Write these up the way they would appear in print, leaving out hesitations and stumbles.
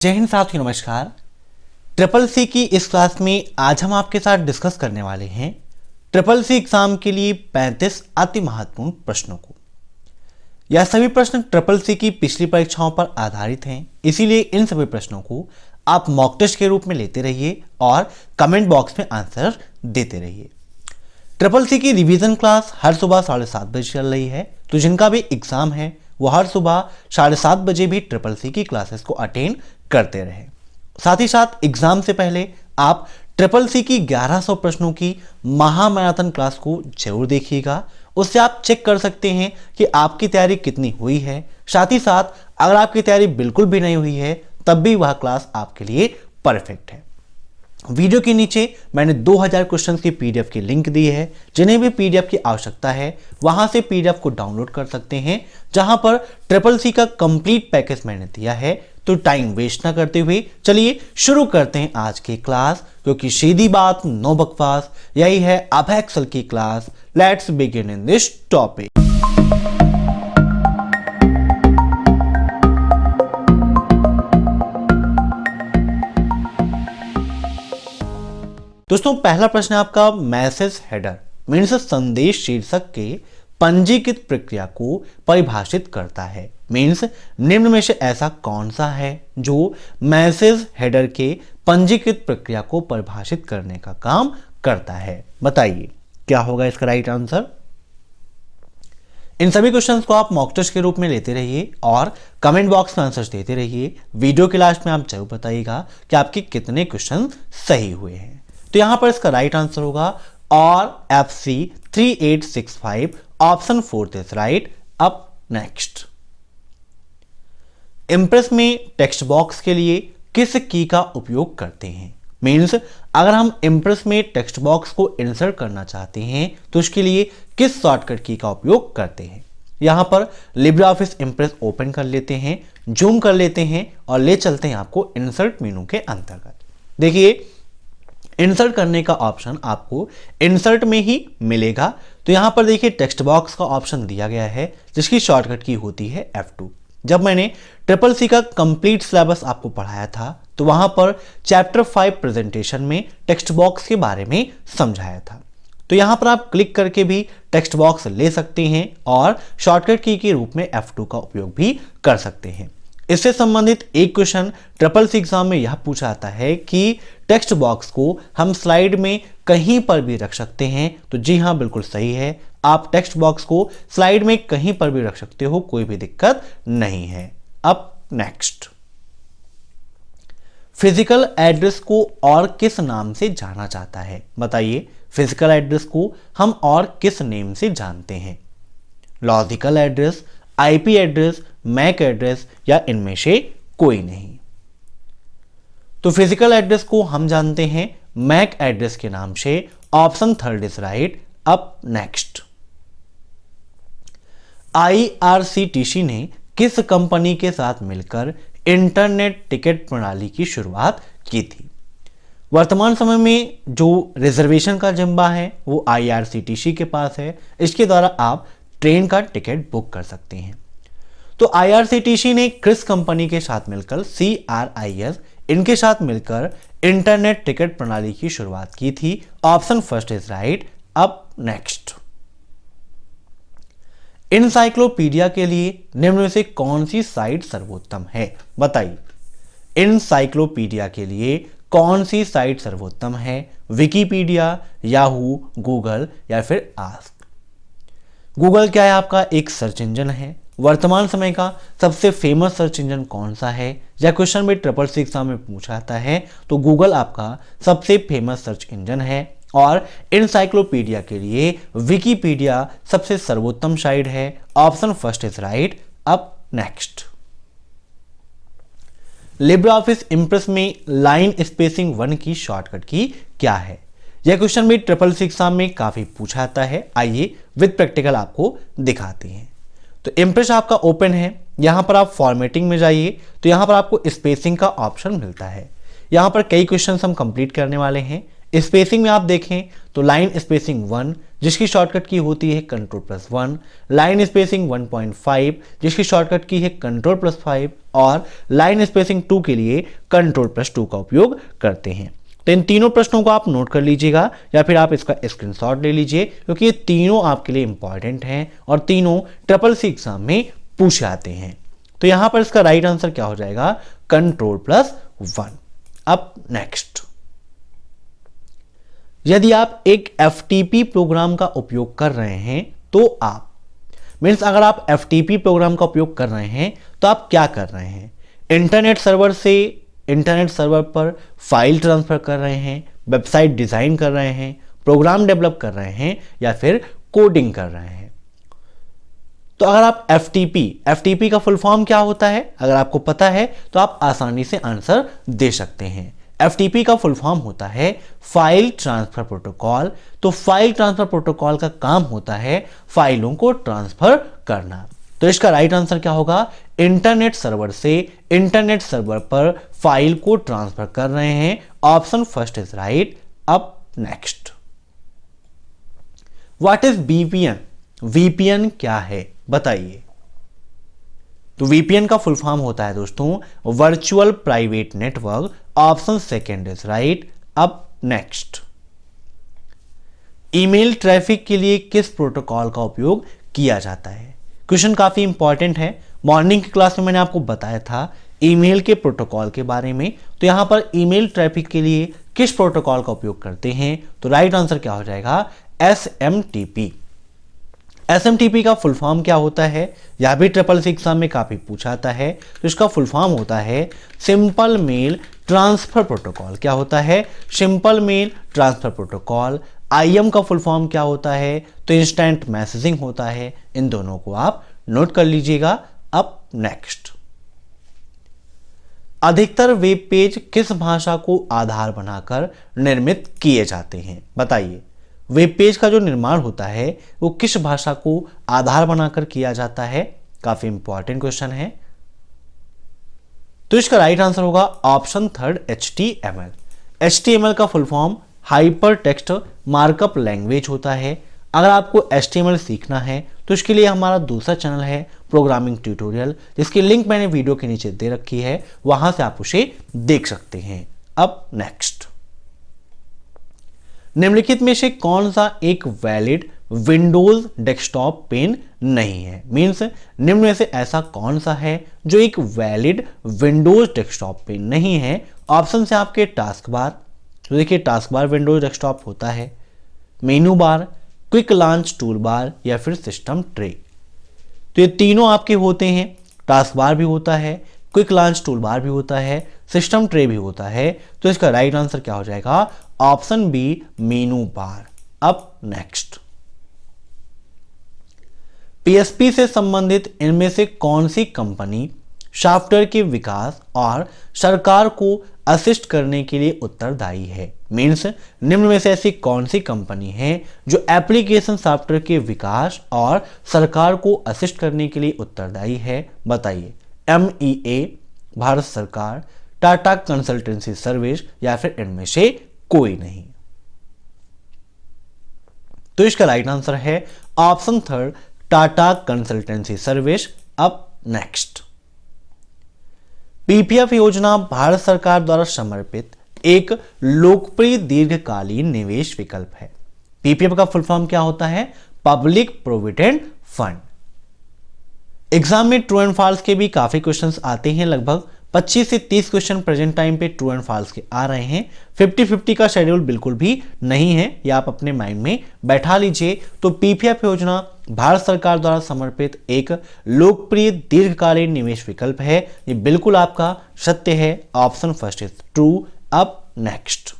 जय हिंद साथियों, नमस्कार। ट्रिपल सी की इस क्लास में आज हम आपके साथ डिस्कस करने वाले हैं ट्रिपल सी एग्जाम के लिए 35 अति महत्वपूर्ण प्रश्नों को। यह सभी प्रश्न ट्रिपल सी की पिछली परीक्षाओं पर आधारित हैं, इसीलिए इन सभी प्रश्नों को आप मॉक टेस्ट के रूप में लेते रहिए और कमेंट बॉक्स में आंसर देते रहिए। ट्रिपल सी की रिवीजन क्लास हर सुबह 7:30 बजे चल रही है, तो जिनका भी एग्जाम है वो हर सुबह 7:30 बजे भी ट्रिपल सी की क्लासेस को अटेंड करते रहे। साथ ही साथ एग्जाम से पहले आप ट्रिपल सी की 1100 प्रश्नों की महामैराथन क्लास को जरूर देखिएगा। उससे आप चेक कर सकते हैं कि आपकी तैयारी कितनी हुई है। साथ ही साथ अगर आपकी तैयारी बिल्कुल भी नहीं हुई है तब भी वह क्लास आपके लिए परफेक्ट है। वीडियो के नीचे मैंने 2000 क्वेश्चंस की पीडीएफ की लिंक दी है। जिन्हें भी पीडीएफ की आवश्यकता है वहां से पीडीएफ को डाउनलोड कर सकते हैं, जहां पर ट्रिपल सी का कंप्लीट पैकेज मैंने दिया है। तो टाइम वेस्ट ना करते हुए चलिए शुरू करते हैं आज की क्लास, क्योंकि सीधी बात नो बकवास, यही है अभय एक्सेल की class. Let's begin in this topic. दोस्तों, पहला प्रश्न है आपका मैसेज हेडर मीन्स संदेश शीर्षक के पंजीकृत प्रक्रिया को परिभाषित करता है। मीन्स निम्न में से ऐसा कौन सा है जो मैसेज हेडर के पंजीकृत प्रक्रिया को परिभाषित करने का काम करता है? बताइए क्या होगा इसका राइट आंसर। इन सभी क्वेश्चंस को आप मॉक टेस्ट के रूप में लेते रहिए और कमेंट बॉक्स में आंसर्स देते रहिए। वीडियो के लास्ट में आप जरूर बताइएगा कि आपके कितने क्वेश्चन सही हुए हैं। तो यहां पर इसका राइट आंसर होगा और FC 3865 ऑप्शन 4 इज राइट। अब नेक्स्ट, इंप्रेस में टेक्स्ट बॉक्स के लिए किस की का उपयोग करते हैं? मीन्स अगर हम इंप्रेस में टेक्स्ट बॉक्स को इंसर्ट करना चाहते हैं तो उसके लिए किस शॉर्टकट की का उपयोग करते हैं? यहां पर लिब्रे ऑफिस इंप्रेस ओपन कर लेते हैं, जूम कर लेते हैं और ले चलते हैं आपको इंसर्ट मेनू के अंतर्गत। देखिए, इंसर्ट करने का ऑप्शन आपको इंसर्ट में ही मिलेगा। तो यहां पर देखिए टेक्स्ट बॉक्स का ऑप्शन दिया गया है जिसकी शॉर्टकट की होती है F2। जब मैंने ट्रिपल सी का कंप्लीट सिलेबस आपको पढ़ाया था तो वहां पर चैप्टर 5 प्रेजेंटेशन में टेक्स्ट बॉक्स के बारे में समझाया था। तो यहां पर आप क्लिक करके भी टेक्स्ट बॉक्स ले सकते हैं और शॉर्टकट की के रूप में F2 का उपयोग भी कर सकते हैं। इससे संबंधित एक क्वेश्चन ट्रिपल सी एग्जाम में यह पूछा जाता है कि टेक्स्ट बॉक्स को हम स्लाइड में कहीं पर भी रख सकते हैं। तो जी हां, बिल्कुल सही है, आप टेक्स्ट बॉक्स को स्लाइड में कहीं पर भी रख सकते हो, कोई भी दिक्कत नहीं है। अब नेक्स्ट, फिजिकल एड्रेस को और किस नाम से जाना जाता है? बताइए, फिजिकल एड्रेस को हम और किस नेम से जानते हैं? Logical address, IP address, MAC address या इनमें से कोई नहीं? तो फिजिकल एड्रेस को हम जानते हैं मैक एड्रेस के नाम से। Option 3 is right. अब नेक्स्ट, IRCTC ने किस कंपनी के साथ मिलकर इंटरनेट टिकट प्रणाली की शुरुआत की थी? वर्तमान समय में जो रिजर्वेशन का जिम्मा है वो IRCTC के पास है। इसके द्वारा आप ट्रेन का टिकट बुक कर सकते हैं। तो IRCTC ने किस कंपनी के साथ मिलकर, CRIS, इनके साथ मिलकर इंटरनेट टिकट प्रणाली की शुरुआत की थी। Option 1 is right. अब नेक्स्ट, इनसाइक्लोपीडिया के लिए निम्न में से कौन सी साइट सर्वोत्तम है? बताइए, इनसाइक्लोपीडिया के लिए कौन सी साइट सर्वोत्तम है? विकिपीडिया, याहू, गूगल या फिर आस्क? गूगल क्या है? आपका एक सर्च इंजन है। वर्तमान समय का सबसे फेमस सर्च इंजन कौन सा है? यह क्वेश्चन भी ट्रिपल सी एग्जाम में पूछा जाता है। तो गूगल आपका सबसे फेमस सर्च इंजन है और इनसाइक्लोपीडिया के लिए विकिपीडिया सबसे सर्वोत्तम साइट है। Option 1 is right. अब नेक्स्ट, लिब्रे ऑफिस इंप्रेस में लाइन स्पेसिंग 1 की शॉर्टकट की क्या है? यह क्वेश्चन भी ट्रिपल सी एग्जाम में काफी पूछा जाता है। आइए विद प्रैक्टिकल आपको दिखाते हैं। तो इंप्रेस आपका ओपन है, यहां पर आप फॉर्मेटिंग में जाइए तो यहां पर आपको स्पेसिंग का ऑप्शन मिलता है। यहां पर कई क्वेश्चंस हम कंप्लीट करने वाले हैं। स्पेसिंग में आप देखें तो लाइन स्पेसिंग 1 जिसकी शॉर्टकट की होती है Ctrl+1, लाइन स्पेसिंग 1.5 जिसकी शॉर्टकट की है Ctrl+5 और लाइन स्पेसिंग 2 के लिए Ctrl+2 का उपयोग करते हैं। तो इन तीनों प्रश्नों को आप नोट कर लीजिएगा या फिर आप इसका स्क्रीनशॉट ले लीजिए, क्योंकि ये तीनों आपके लिए इंपॉर्टेंट हैं और तीनों CCC एग्जाम में पूछे आते हैं। तो यहां पर इसका राइट आंसर क्या हो जाएगा? Ctrl+1। अब नेक्स्ट, यदि आप एक FTP प्रोग्राम का उपयोग कर रहे हैं तो आप मीन्स अगर आप FTP प्रोग्राम का उपयोग कर रहे हैं तो आप क्या कर रहे हैं? इंटरनेट सर्वर से इंटरनेट सर्वर पर फाइल ट्रांसफर कर रहे हैं, वेबसाइट डिजाइन कर रहे हैं, प्रोग्राम डेवलप कर रहे हैं या फिर कोडिंग कर रहे हैं। तो अगर आप FTP का फुल फॉर्म क्या होता है अगर आपको पता है तो आप आसानी से आंसर दे सकते हैं। FTP का फुल फॉर्म होता है फाइल ट्रांसफर प्रोटोकॉल। तो फाइल ट्रांसफर प्रोटोकॉल का काम होता है फाइलों को ट्रांसफर करना। तो इसका राइट आंसर क्या होगा? इंटरनेट सर्वर से इंटरनेट सर्वर पर फाइल को ट्रांसफर कर रहे हैं। Option first is right. अब next, what is VPN? VPN क्या है बताइए। तो VPN का फुल फॉर्म होता है दोस्तों virtual private network. Option second is right. अब नेक्स्ट, ईमेल ट्रैफिक के लिए किस प्रोटोकॉल का उपयोग किया जाता है? क्वेश्चन काफी इंपॉर्टेंट है। मॉर्निंग की क्लास में मैंने आपको बताया था ईमेल के प्रोटोकॉल के बारे में। तो यहां पर ईमेल ट्रैफिक के लिए किस प्रोटोकॉल का उपयोग करते हैं? तो राइट आंसर क्या हो जाएगा? SMTP। SMTP का फुल फॉर्म क्या होता है? यह भी CCC एग्जाम में काफी पूछा आता है। तो इसका फुल फॉर्म होता है सिंपल मेल ट्रांसफर प्रोटोकॉल। क्या होता है? Simple mail transfer protocol. IM का फुल फॉर्म क्या होता है? तो इंस्टेंट मैसेजिंग होता है। इन दोनों को आप नोट कर लीजिएगा। अब नेक्स्ट, अधिकतर वेब पेज किस भाषा को आधार बनाकर निर्मित किए जाते हैं? बताइए। वेब पेज का जो निर्माण होता है वो किस भाषा को आधार बनाकर किया जाता है? काफी इंपॉर्टेंट क्वेश्चन है। तो इसका राइट आंसर होगा ऑप्शन थर्ड HTML। HTML का full form hyper text markup language होता है। अगर आपको HTML सीखना है तो इसके लिए हमारा दूसरा चैनल है प्रोग्रामिंग ट्यूटोरियल, जिसकी लिंक मैंने वीडियो के नीचे दे रखी है, वहां से आप उसे देख सकते हैं। अब नेक्स्ट, निम्नलिखित में से कौन सा एक वैलिड विंडोज डेस्कटॉप पेन नहीं है? मींस निम्न में से ऐसा कौन सा है जो एक वैलिड विंडोज डेस्कटॉप पेन नहीं है? ऑप्शन से आपके टास्क बार, तो देखिए टास्क बार विंडोज डेस्कटॉप होता है, मेनू बार, क्विक लॉन्च टूल बार या फिर सिस्टम ट्रे। तो ये तीनों आपके होते हैं। टास्क बार भी होता है, क्विक लॉन्च टूल बार भी होता है, सिस्टम ट्रे भी होता है। तो इसका राइट आंसर क्या हो जाएगा? Option B menu bar. अब नेक्स्ट, PSP से संबंधित इनमें से कौन सी कंपनी सॉफ्टवेयर के विकास और सरकार को असिस्ट करने के लिए उत्तरदायी है? मीन्स निम्न में से ऐसी कौन सी कंपनी है जो एप्लीकेशन सॉफ्टवेयर के विकास और सरकार को असिस्ट करने के लिए उत्तरदायी है? बताइए। MEA, भारत सरकार, टाटा कंसल्टेंसी सर्विस या फिर इनमें से कोई नहीं। तो इसका राइट आंसर है option third Tata consultancy service. अब नेक्स्ट, PPF योजना भारत सरकार द्वारा समर्पित एक लोकप्रिय दीर्घकालीन निवेश विकल्प है। PPF का फुल फॉर्म क्या होता है? Public provident fund. एग्जाम में ट्रू एंड फॉल्स के भी काफी क्वेश्चंस आते हैं। लगभग 25 से 30 क्वेश्चन प्रेजेंट टाइम पे ट्रू एंड फॉल्स के आ रहे हैं। 50-50 का शेड्यूल बिल्कुल भी नहीं है, ये आप अपने माइंड में बैठा लीजिए। तो PPF योजना भारत सरकार द्वारा समर्पित एक लोकप्रिय दीर्घकालीन निवेश विकल्प है। ये बिल्कुल आपका सत्य है। Option first is true. अब नेक्स्ट,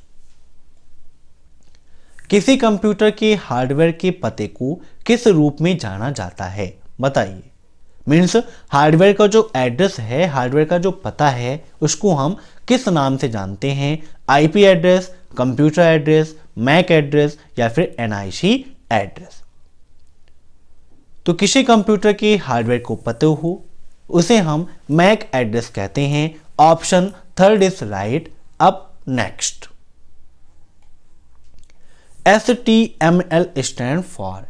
किसी कंप्यूटर के हार्डवेयर के पते को किस रूप में जाना जाता है? बताइए। मीन्स हार्डवेयर का जो एड्रेस है, हार्डवेयर का जो पता है, उसको हम किस नाम से जानते हैं? IP address, computer address, MAC address या फिर NIC एड्रेस। तो किसी कंप्यूटर के हार्डवेयर को पता हो उसे हम मैक एड्रेस कहते हैं। Option third is right. अब next, HTML stand for,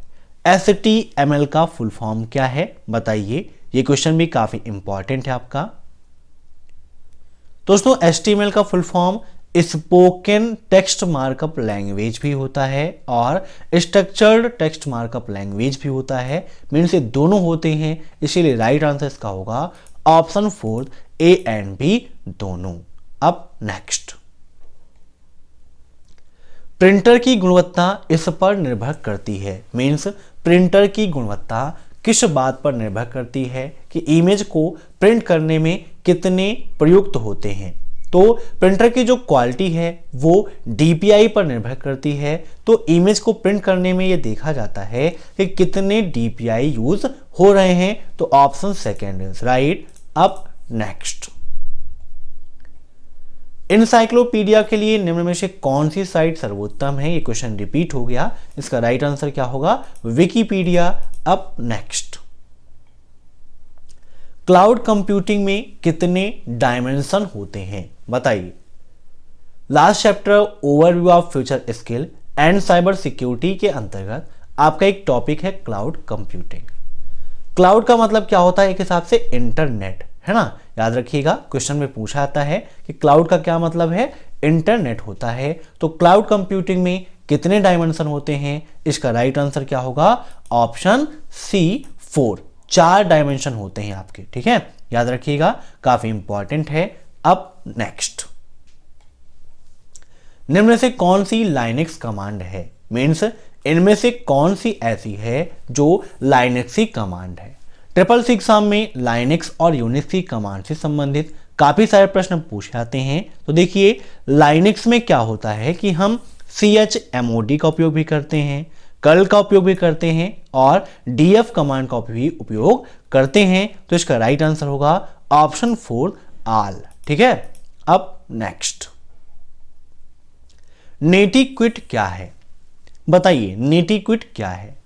HTML का फुल फॉर्म क्या है बताइए। ये क्वेश्चन भी काफी इंपॉर्टेंट है आपका। दोस्तों HTML का full form spoken text markup language भी होता है और स्ट्रक्चर्ड टेक्स्ट मार्कअप लैंग्वेज भी होता है। मीन्स ये दोनों होते हैं, इसीलिए राइट आंसर इसका होगा ऑप्शन 4 A एंड B दोनों। अब नेक्स्ट, प्रिंटर की गुणवत्ता इस पर निर्भर करती है। मीन्स प्रिंटर की गुणवत्ता किस बात पर निर्भर करती है कि इमेज को प्रिंट करने में कितने प्रयुक्त होते हैं। तो प्रिंटर की जो क्वालिटी है वो DPI पर निर्भर करती है। तो इमेज को प्रिंट करने में ये देखा जाता है कि कितने DPI यूज हो रहे हैं। तो ऑप्शन सेकेंड इज राइट। अब नेक्स्ट, इंसाइक्लोपीडिया के लिए निम्न में से कौन सी साइट सर्वोत्तम है। ये क्वेश्चन रिपीट हो गया, इसका राइट आंसर क्या होगा विकिपीडिया। अब नेक्स्ट, क्लाउड कंप्यूटिंग में कितने डायमेंशन होते हैं बताइए। Last chapter overview of future skill and cyber security के अंतर्गत आपका एक टॉपिक है क्लाउड कंप्यूटिंग। क्लाउड का मतलब क्या होता है एक हिसाब से इंटरनेट, है ना। याद रखिएगा क्वेश्चन में पूछा जाता है कि क्लाउड का क्या मतलब है, इंटरनेट होता है। तो क्लाउड कंप्यूटिंग में कितने डायमेंशन होते हैं, इसका राइट आंसर क्या होगा ऑप्शन C 4, 4 डायमेंशन होते हैं आपके, ठीक है। याद रखिएगा काफी इंपॉर्टेंट है। अब नेक्स्ट, निम्न में से कौन सी लाइनेक्स कमांड है। मीन्स इनमें से कौन सी ऐसी है जो लाइनेक्स की कमांड है। CCC एग्जाम में लाइनेक्स और यूनिक्स की कमांड से संबंधित काफी सारे प्रश्न पूछे जाते हैं। तो देखिए लाइनेक्स में क्या होता है कि हम chmod का उपयोग भी करते हैं, कर्ल का उपयोग भी करते हैं और df कमांड का भी उपयोग करते हैं। तो इसका राइट आंसर होगा ऑप्शन 4 ऑल, ठीक है। अब नेक्स्ट, नेटिक्विट क्या है बताइए। नेटिक्विट क्या है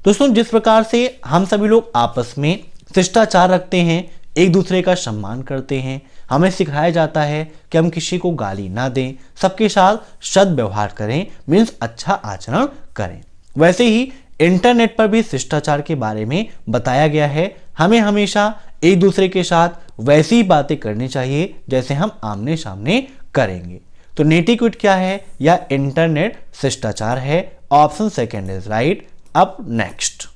दोस्तों, जिस प्रकार से हम सभी लोग आपस में शिष्टाचार रखते हैं, एक दूसरे का सम्मान करते हैं, हमें सिखाया जाता है कि हम किसी को गाली ना दें, सबके साथ सद्व्यवहार करें, मीन्स अच्छा आचरण करें। वैसे ही इंटरनेट पर भी शिष्टाचार के बारे में बताया गया है। हमें हमेशा एक दूसरे के साथ वैसी ही बातें करनी चाहिए जैसे हम आमने सामने करेंगे। तो नेटिक्विट क्या है या इंटरनेट शिष्टाचार है। Option second is right. अब next,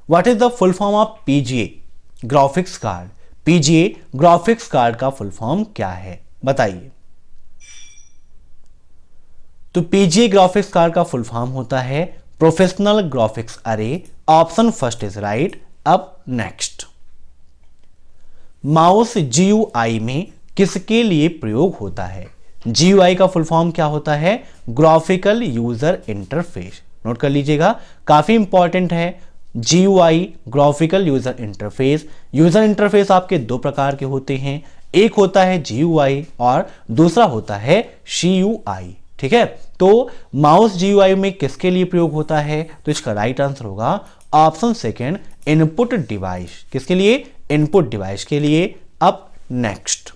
what is the full form of PGA graphics card. PGA graphics card का फुल फॉर्म क्या है बताइए। तो PGA ग्राफिक्स कार्ड का फुल फॉर्म होता है professional graphics array. Option first is right. अब नेक्स्ट, माउस GUI में किसके लिए प्रयोग होता है। GUI का फुल फॉर्म क्या होता है, ग्राफिकल यूजर इंटरफेस। नोट कर लीजिएगा, काफी इंपॉर्टेंट है। GUI graphical user interface. User interface आपके दो प्रकार के होते हैं, एक होता है GUI और दूसरा होता है CUI, ठीक है। तो माउस GUI में किसके लिए प्रयोग होता है, तो इसका राइट आंसर होगा ऑप्शन सेकेंड इनपुट डिवाइस। किसके लिए, इनपुट डिवाइस के लिए। अब नेक्स्ट,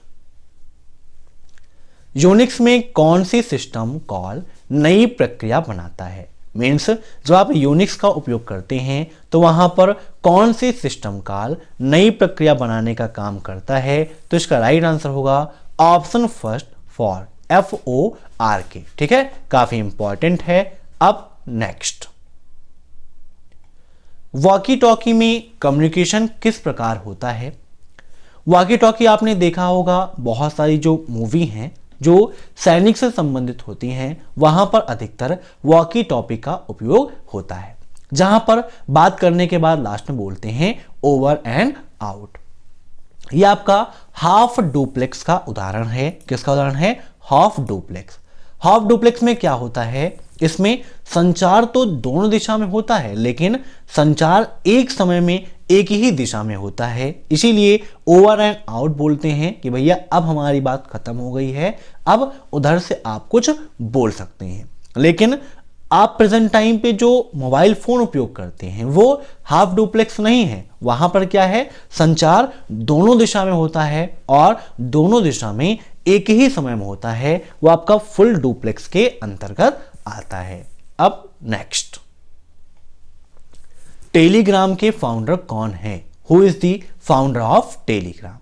यूनिक्स में कौन सी सिस्टम कॉल नई प्रक्रिया बनाता है। मीन्स जब आप यूनिक्स का उपयोग करते हैं तो वहां पर कौन सी सिस्टम कॉल नई प्रक्रिया बनाने का काम करता है। तो इसका राइट आंसर होगा ऑप्शन फर्स्ट फॉर FORK, ठीक है। काफी इंपॉर्टेंट है। अब नेक्स्ट, वॉकी टॉकी में कम्युनिकेशन किस प्रकार होता है। वॉकी टॉकी आपने देखा होगा, बहुत सारी जो मूवी हैं जो सैनिक से संबंधित होती हैं वहां पर अधिकतर वॉकी टॉकी का उपयोग होता है, जहां पर बात करने के बाद लास्ट में बोलते हैं ओवर एंड आउट। यह आपका हाफ डुप्लेक्स का उदाहरण है। किसका उदाहरण है, हाफ डुप्लेक्स। हाफ डुप्लेक्स में क्या होता है, इसमें संचार तो दोनों दिशा में होता है लेकिन संचार एक समय में एक ही दिशा में होता है, इसीलिए ओवर एंड आउट बोलते हैं कि भैया अब हमारी बात खत्म हो गई है, अब उधर से आप कुछ बोल सकते हैं। लेकिन आप प्रेजेंट टाइम पे जो मोबाइल फोन उपयोग करते हैं वो हाफ डुप्लेक्स नहीं है, वहां पर क्या है, संचार दोनों दिशा में होता है और दोनों दिशा में एक ही समय में होता है वो आपका फुल डुप्लेक्स के अंतर्गत आता है। अब नेक्स्ट, टेलीग्राम के फाउंडर कौन है? Who is the founder of Telegram?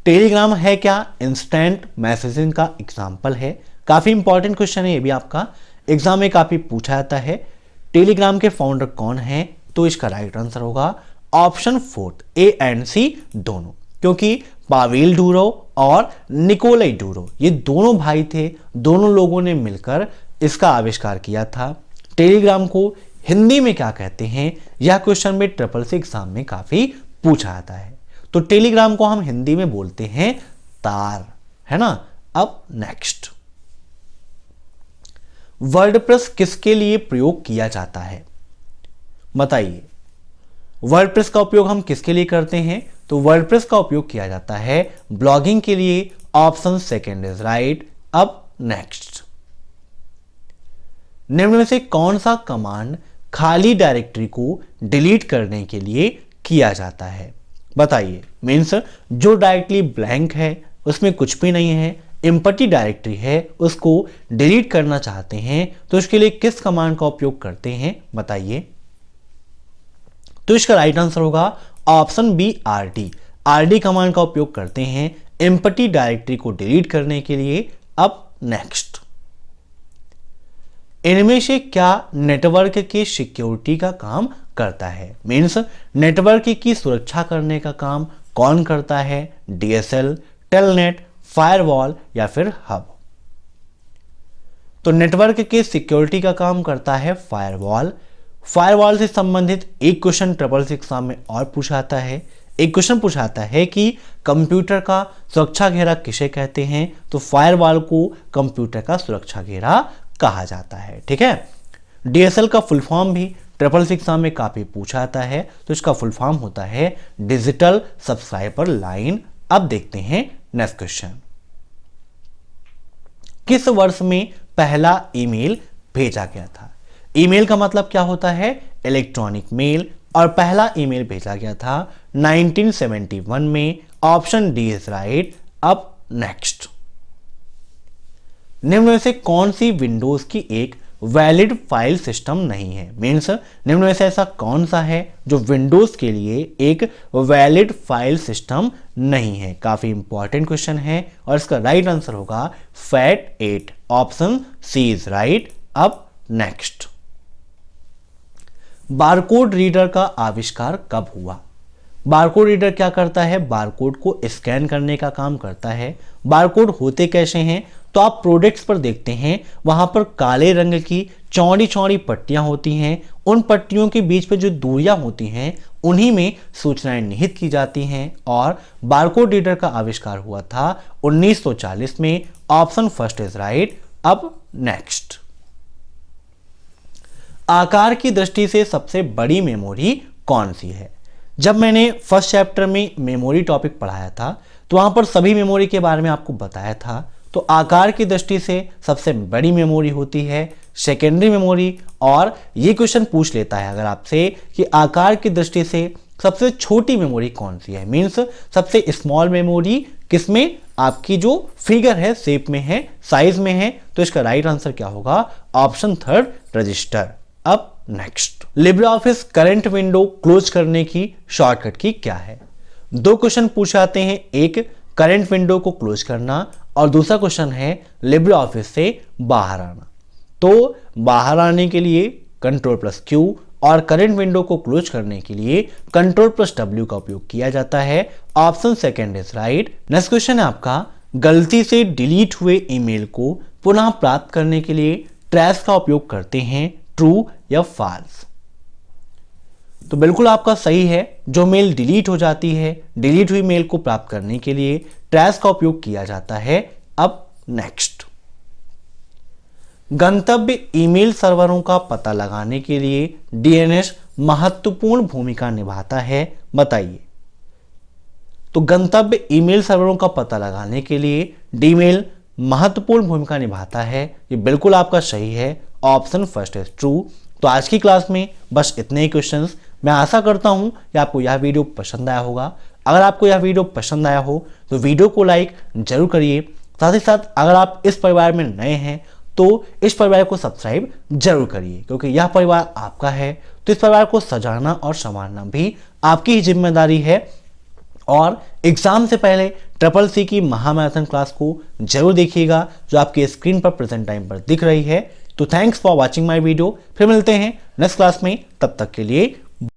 Telegram है क्या? इंस्टेंट मैसेजिंग का एग्जाम्पल है। काफी इंपॉर्टेंट क्वेश्चन है, ये भी आपका एग्जाम में काफी पूछा जाता है। टेलीग्राम के फाउंडर कौन है? तो इसका राइट आंसर होगा ऑप्शन 4 ए एंड सी दोनों, क्योंकि पावेल डूरो और निकोलाई डूरो ये दोनों भाई थे। दोनों लोगों ने मिलकर इसका आविष्कार किया था। टेलीग्राम को हिंदी में क्या कहते हैं? यह क्वेश्चन में ट्रिपल सी एग्जाम में काफी पूछा जाता है। तो टेलीग्राम को हम हिंदी में बोलते हैं तार, है ना। अब नेक्स्ट, वर्डप्रेस किसके लिए प्रयोग किया जाता है? बताइए, वर्डप्रेस का उपयोग हम किसके लिए करते हैं? तो वर्डप्रेस का उपयोग किया जाता है ब्लॉगिंग के लिए। Option second is right. अब नेक्स्ट, निम्न में से कौन सा कमांड खाली डायरेक्टरी को डिलीट करने के लिए किया जाता है? बताइए। मीन्स जो डायरेक्टली ब्लैंक है, उसमें कुछ भी नहीं है, एम्प्टी डायरेक्टरी है, उसको डिलीट करना चाहते हैं, तो उसके लिए किस कमांड का उपयोग करते हैं? बताइए। तो इसका राइट आंसर होगा option B RD. RD command का उपयोग करते हैं एम्प्टी डायरेक्टरी को डिलीट करने के लिए। अब नेक्स्ट, इनमें से क्या नेटवर्क की सिक्योरिटी का काम करता है? मीन्स नेटवर्क की सुरक्षा करने का काम कौन करता है? डीएसएल, टेलनेट, फायरवॉल या फिर हब? तो नेटवर्क के सिक्योरिटी का काम करता है फायरवॉल। फायरवॉल से संबंधित एक क्वेश्चन ट्रिपल सी एग्जाम में और पूछाता है। एक क्वेश्चन पूछाता है कि कंप्यूटर का सुरक्षा घेरा किसे कहते हैं? तो फायरवॉल को कंप्यूटर का सुरक्षा घेरा कहा जाता है। ठीक है। डीएसएल का फुल फॉर्म भी ट्रिपल सी एग्जाम में काफी पूछा जाता है, तो इसका फुल फॉर्म होता है डिजिटल सब्सक्राइबर लाइन। अब देखते हैं नेक्स्ट क्वेश्चन, किस वर्ष में पहला ईमेल भेजा गया था? ईमेल का मतलब क्या होता है? Electronic mail. और पहला ईमेल भेजा गया था 1971 में। Option D is right. अब नेक्स्ट, निम्न में से कौन सी विंडोज की एक वैलिड फाइल सिस्टम नहीं है? मीन्स निम्न में से ऐसा कौन सा है जो विंडोज के लिए एक वैलिड फाइल सिस्टम नहीं है? काफी इंपॉर्टेंट क्वेश्चन है और इसका राइट आंसर होगा FAT8। Option C is right. अब नेक्स्ट, बारकोड रीडर का आविष्कार कब हुआ? बारकोड रीडर क्या करता है? बारकोड को स्कैन करने का काम करता है। बारकोड होते कैसे हैं? तो आप प्रोडक्ट्स पर देखते हैं, वहां पर काले रंग की चौड़ी चौड़ी पट्टियां होती हैं। उन पट्टियों के बीच पे जो दूरियां होती हैं, उन्हीं में सूचनाएं निहित की जाती हैं। और बारकोड रीडर का आविष्कार हुआ था 1940 में। Option first is right. अब नेक्स्ट, आकार की दृष्टि से सबसे बड़ी मेमोरी कौन सी है? जब मैंने फर्स्ट चैप्टर में मेमोरी टॉपिक पढ़ाया था, तो वहां पर सभी मेमोरी के बारे में आपको बताया था। तो आकार की दृष्टि से सबसे बड़ी मेमोरी होती है सेकेंडरी मेमोरी। और ये क्वेश्चन पूछ लेता है अगर आपसे कि आकार की दृष्टि से सबसे छोटी मेमोरी कौन सी है? मीन्स सबसे स्मॉल मेमोरी किसमें? आपकी जो फिगर है शेप में है, साइज में है। तो इसका राइट आंसर क्या होगा? Option third, register. अब next, libre office current window close करने की शॉर्टकट की क्या है? दो क्वेश्चन पूछे जाते हैं, एक करंट विंडो को क्लोज करना और दूसरा क्वेश्चन है लिब्रे ऑफिस से बाहर आना। तो बाहर आने के लिए Ctrl+Q और करंट विंडो को क्लोज करने के लिए Ctrl+W का उपयोग किया जाता है। Option second is right. Next question है आपका, गलती से डिलीट हुए ईमेल को पुनः प्राप्त करने के लिए ट्रैश का उपयोग करते हैं, ट्रू या फॉल्स? तो बिल्कुल आपका सही है। जो मेल डिलीट हो जाती है, डिलीट हुई मेल को प्राप्त करने के लिए ट्रैश का उपयोग किया जाता है। अब नेक्स्ट, गंतव्य ईमेल सर्वरों का पता लगाने के लिए डीएनएस महत्वपूर्ण भूमिका निभाता है। बताइए। तो गंतव्य ईमेल सर्वरों का पता लगाने के लिए डीमेल महत्वपूर्ण भूमिका निभाता है, ये बिल्कुल आपका सही है। Option first is true. तो आज की क्लास में बस इतने ही क्वेश्चंस। मैं आशा करता हूं कि आपको यह वीडियो पसंद आया होगा। अगर आपको यह वीडियो पसंद आया हो तो वीडियो को लाइक जरूर करिए। साथ ही साथ अगर आप इस परिवार में नए हैं तो इस परिवार को सब्सक्राइब जरूर करिए, क्योंकि यह परिवार आपका है तो इस परिवार को सजाना और संवारना भी आपकी ही जिम्मेदारी है। और एग्जाम से पहले ट्रिपल सी की महामैराथन क्लास को जरूर देखिएगा जो आपकी स्क्रीन पर प्रेजेंट टाइम पर दिख रही है। तो thanks for watching my video. फिर मिलते हैं नेक्स्ट क्लास में, तब तक के लिए